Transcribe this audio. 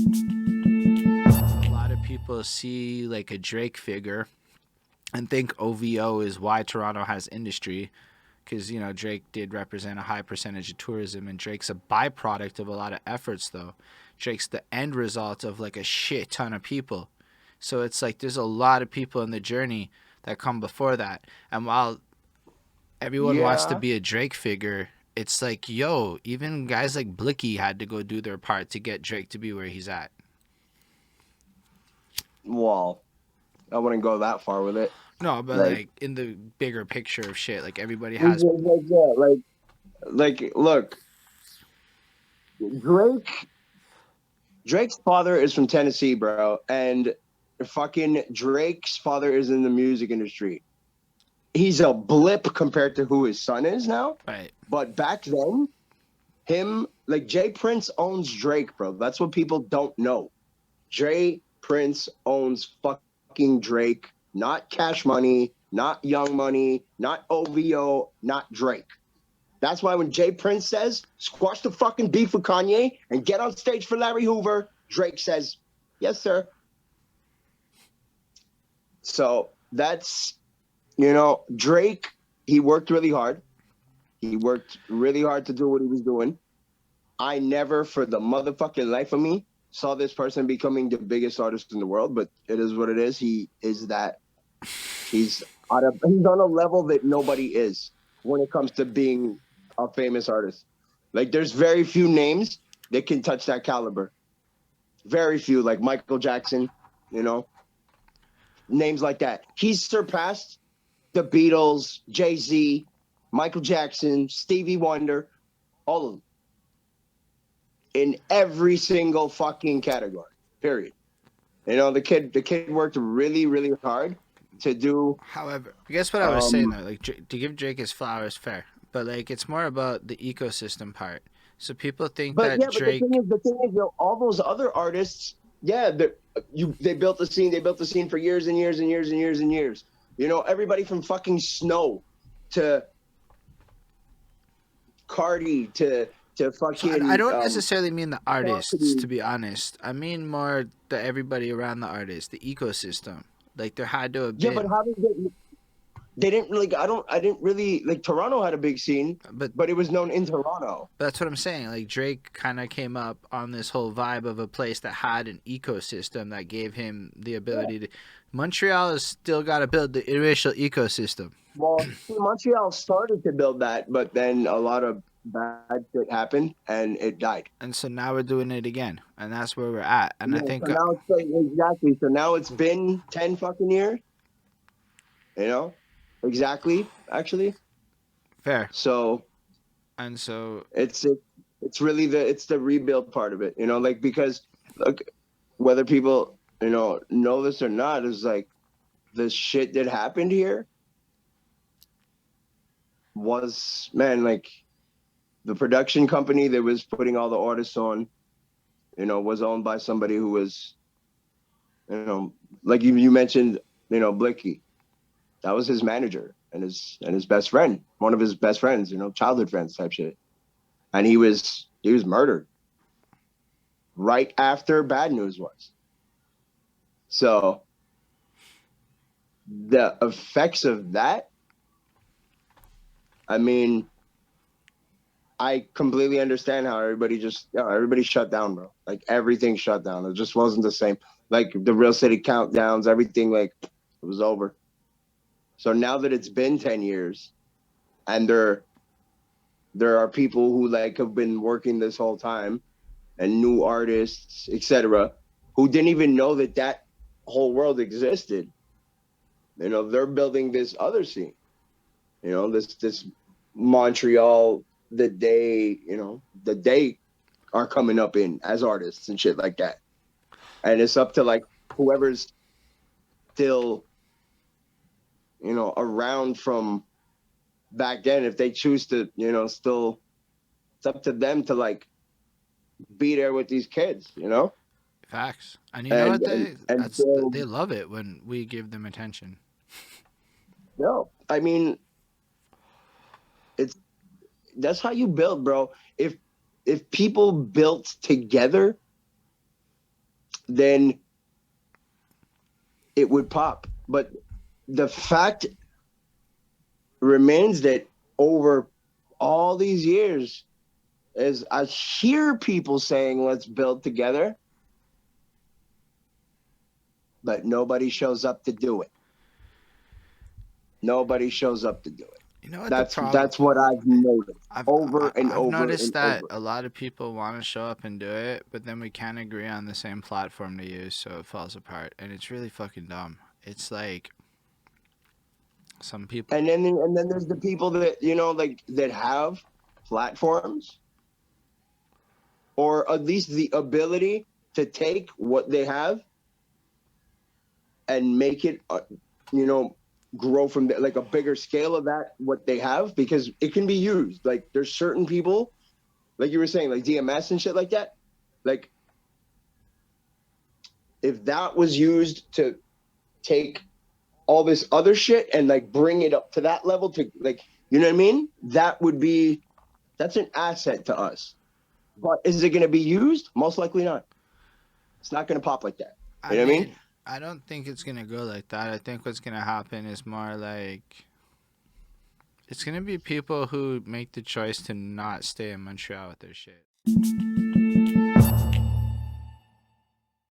A lot of people see like a Drake figure and think OVO is why Toronto has industry, because you know Drake did represent a high percentage of tourism, and Drake's a byproduct of a lot of efforts. Though Drake's the end result of like a shit ton of people. So it's like there's a lot of people in the journey that come before that, and while everyone wants to Yeah. be a Drake figure, it's like, yo, even guys like Blicky had to go do their part to get Drake to be where he's at. Well, I wouldn't go that far with it. No, but Like, like in the bigger picture of shit, like everybody has. yeah, look, Drake. Drake's father is from Tennessee, bro, and fucking Drake's father is in the music industry. He's a blip compared to who his son is now. Right. But back then, him like Jay Prince owns Drake, bro. That's what people don't know. Jay Prince owns fucking Drake, not Cash Money, not Young Money, not OVO, not Drake. That's why when Jay Prince says, squash the fucking beef with Kanye and get on stage for Larry Hoover, Drake says, yes, sir. So that's, Drake, he worked really hard. He worked really hard to do what he was doing. I never, for the motherfucking life of me, saw this person becoming the biggest artist in the world, but it is what it is. He is that. He's on a level that nobody is when it comes to being a famous artist. Like there's very few names that can touch that caliber. Very few, like Michael Jackson, you know, names like that. He's surpassed the Beatles, Jay-Z, Michael Jackson, Stevie Wonder, all of them in every single fucking category. Period. The kid worked really, really hard to do. However, I guess what I was saying um though, like to give Drake his flowers, fair, but like it's more about the ecosystem part. So people think But that yeah, but Drake. the thing is, all those other artists, yeah, they built the scene. They built the scene for years and years and years and years and years. Everybody from fucking Snow to Cardi to So I fucking don't necessarily mean the artists, Cassidy. to be honest. I mean more the everybody around the artist, the ecosystem. Like there had to have Yeah, but been, how did they didn't really? I didn't really like Toronto had a big scene, but but it was known in Toronto. that's what I'm saying. Like Drake kind of came up on this whole vibe of a place that had an ecosystem that gave him the Yeah. ability to. Montreal has still got to build the initial ecosystem, Well, Montreal started to build that, but then a lot of bad shit happened and it died. and so now we're doing it again, and that's where we're at. And I Yeah, so think now it's like, exactly. So now it's been 10 fucking years, you know? Exactly, actually. fair, So and so it's really the rebuild part of it, like because look, whether people, know this or not, is like the shit that happened here was, man, like the production company that was putting all the artists on, was owned by somebody who was, you know, like you mentioned, Blicky. That was his manager and his best friend, one of his best friends, childhood friends type shit. And he was murdered right after Bad News was. So the effects of that, I mean, I completely understand how everybody shut down, bro. Like everything shut down. It just wasn't the same. Like the real city countdowns, everything, like it was over. So now that it's been 10 years and there are people who like have been working this whole time and new artists, etc., who didn't even know that whole world existed. They're building this other scene. This Montreal that they are coming up in as artists and shit like that. And it's up to like whoever's still, around from back then, if they choose to, still, it's up to them to like be there with these kids. facts. And you know and what? and, They and that's build. they love it when we give them attention. No, I mean, it's that's how you build, bro. If people built together, then it would pop. But the fact remains that over all these years, as I hear people saying, let's build together, but nobody shows up to do it. Nobody shows up to do it. You know what the That's problem? what I've noticed I've over and I've over noticed and that over. a lot of people want to show up and do it, but then we can't agree on the same platform to use, so it falls apart, and it's really fucking dumb. It's like some people. And then there's the people that, you know, like that have platforms or at least the ability to take what they have and make it, you know, grow from like a bigger scale of that what they have, because it can be used. Like there's certain people, like you were saying, like DMS and shit like that. Like if that was used to take all this other shit and like bring it up to that level to like, you know what I mean? That's an asset to us. But is it going to be used? Most likely not. It's not going to pop like that. I You know what I mean? mean, I don't think it's gonna go like that. I think what's gonna happen is more like it's gonna be people who make the choice to not stay in Montreal with their shit.